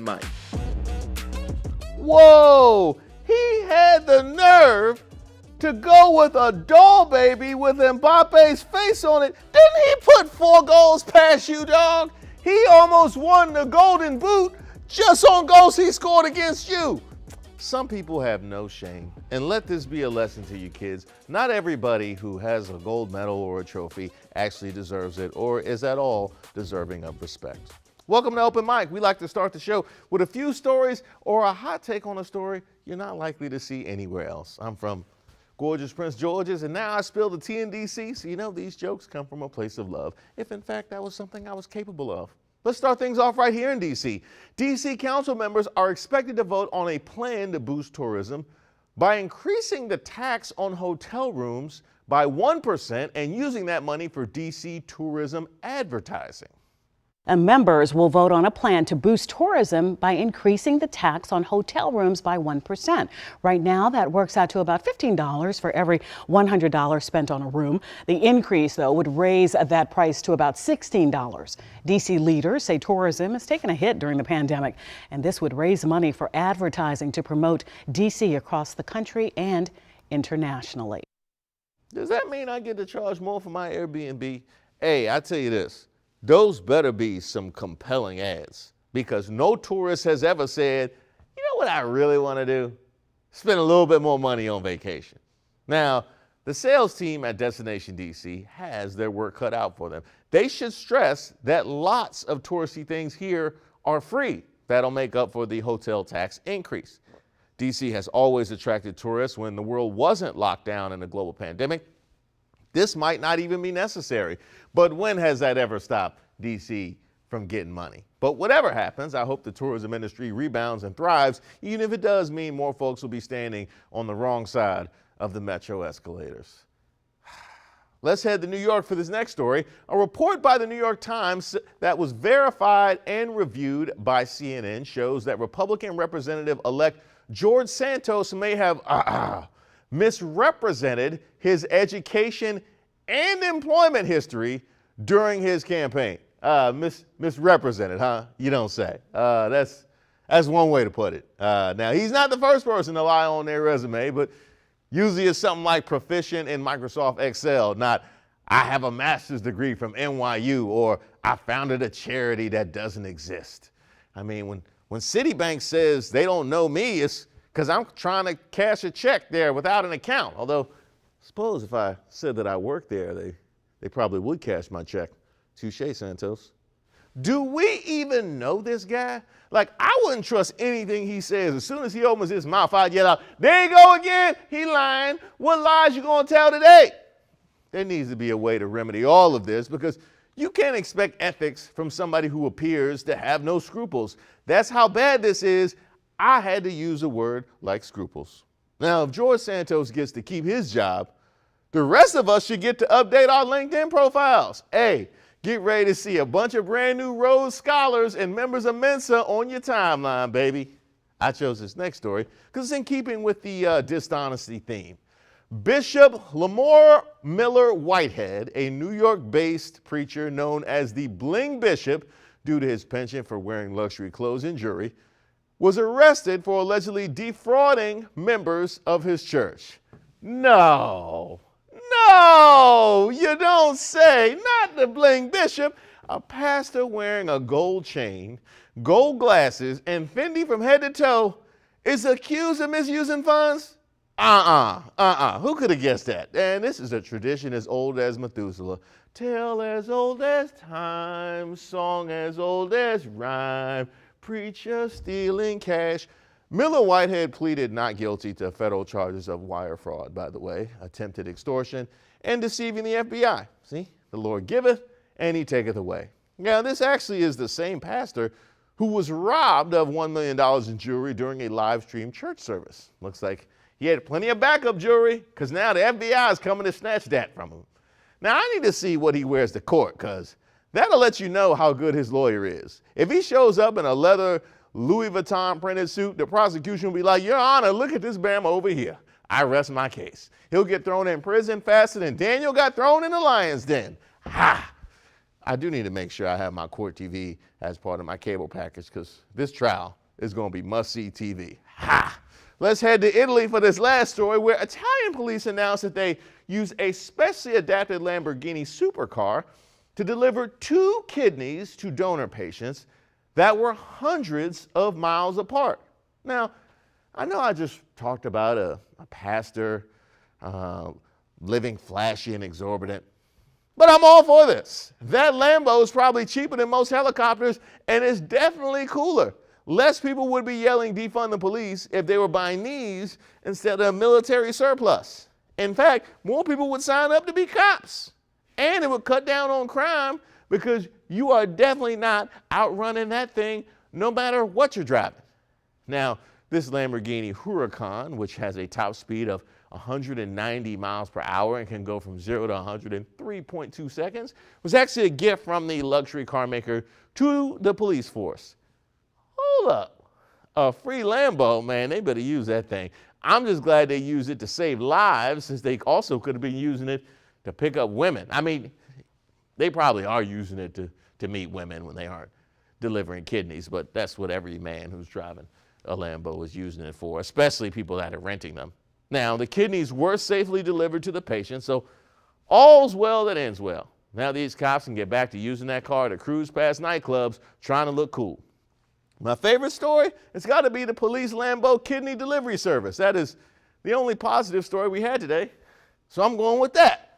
Mike. Whoa! He had the nerve to go with a doll baby with Mbappe's face on it. Didn't he put 4 goals past you, dog? He almost won the Golden Boot just on goals he scored against you. Some people have no shame. And let this be a lesson to you kids. Not everybody who has a gold medal or a trophy actually deserves it or is at all deserving of respect. Welcome to Open Mic. We like to start the show with a few stories or a hot take on a story you're not likely to see anywhere else. I'm from gorgeous Prince George's, and now I spill the tea in D.C., so you know these jokes come from a place of love, if in fact that was something I was capable of. Let's start things off right here in D.C. D.C. council members are expected to vote on a plan to boost tourism by increasing the tax on hotel rooms by 1% and using that money for D.C. tourism advertising. And members will vote on a plan to boost tourism by increasing the tax on hotel rooms by 1%. Right now, that works out to about $15 for every $100 spent on a room. The increase, though, would raise that price to about $16. D.C. leaders say tourism has taken a hit during the pandemic, and this would raise money for advertising to promote D.C. across the country and internationally. Does that mean I get to charge more for my Airbnb? Hey, I tell you this. Those better be some compelling ads, because no tourist has ever said, you know what I really want to do? Spend a little bit more money on vacation. Now, the sales team at Destination DC has their work cut out for them. They should stress that lots of touristy things here are free. That'll make up for the hotel tax increase. DC has always attracted tourists when the world wasn't locked down in a global pandemic. This might not even be necessary. But when has that ever stopped D.C. from getting money? But whatever happens, I hope the tourism industry rebounds and thrives, even if it does mean more folks will be standing on the wrong side of the metro escalators. Let's head to New York for this next story. A report by the New York Times that was verified and reviewed by CNN shows that Republican Representative-elect George Santos may have misrepresented his education and employment history during his campaign. Misrepresented, huh? You don't say. That's one way to put it. Now, he's not the first person to lie on their resume, but usually it's something like proficient in Microsoft Excel, not I have a master's degree from NYU or I founded a charity that doesn't exist. I mean, when Citibank says they don't know me, it's because I'm trying to cash a check there without an account. Although, suppose if I said that I worked there, they probably would cash my check. Touche, Santos. Do we even know this guy? Like, I wouldn't trust anything he says. As soon as he opens his mouth, I'd yell out, there you go again, he lying. What lies you gonna tell today? There needs to be a way to remedy all of this, because you can't expect ethics from somebody who appears to have no scruples. That's how bad this is. I had to use a word like scruples. Now, if George Santos gets to keep his job, the rest of us should get to update our LinkedIn profiles. Hey, get ready to see a bunch of brand new Rhodes Scholars and members of Mensa on your timeline, baby. I chose this next story because it's in keeping with the dishonesty theme. Bishop Lamar Miller Whitehead, a New York-based preacher known as the Bling Bishop due to his penchant for wearing luxury clothes and jewelry, was arrested for allegedly defrauding members of his church. No, you don't say. Not the Bling Bishop. A pastor wearing a gold chain, gold glasses, and Fendi from head to toe is accused of misusing funds? Who could have guessed that? And this is a tradition as old as Methuselah. Tale as old as time, song as old as rhyme. Preacher stealing cash. Miller Whitehead pleaded not guilty to federal charges of wire fraud, by the way, attempted extortion, and deceiving the FBI. See, the Lord giveth, and he taketh away. Now, this actually is the same pastor who was robbed of $1 million in jewelry during a live stream church service. Looks like he had plenty of backup jewelry, because now the FBI is coming to snatch that from him. Now, I need to see what he wears to court, because that'll let you know how good his lawyer is. If he shows up in a leather Louis Vuitton printed suit, the prosecution will be like, Your Honor, look at this bam over here. I rest my case. He'll get thrown in prison faster than Daniel got thrown in the lion's den. Ha! I do need to make sure I have my court TV as part of my cable package because this trial is going to be must-see TV. Ha! Let's head to Italy for this last story where Italian police announced that they used a specially adapted Lamborghini supercar to deliver 2 kidneys to donor patients that were hundreds of miles apart. Now, I know I just talked about a pastor living flashy and exorbitant, but I'm all for this. That Lambo is probably cheaper than most helicopters and is definitely cooler. Less people would be yelling defund the police if they were buying these instead of military surplus. In fact, more people would sign up to be cops. And it would cut down on crime because you are definitely not outrunning that thing no matter what you're driving. Now, this Lamborghini Huracan, which has a top speed of 190 miles per hour and can go from 0 to 100 in 3.2 seconds, was actually a gift from the luxury car maker to the police force. Hold up. A free Lambo, man, they better use that thing. I'm just glad they use it to save lives since they also could have been using it to pick up women. I mean, they probably are using it to meet women when they aren't delivering kidneys, but that's what every man who's driving a Lambo is using it for, especially people that are renting them. Now, the kidneys were safely delivered to the patient, so all's well that ends well. Now these cops can get back to using that car to cruise past nightclubs trying to look cool. My favorite story, it's got to be the police Lambo kidney delivery service. That is the only positive story we had today, so I'm going with that.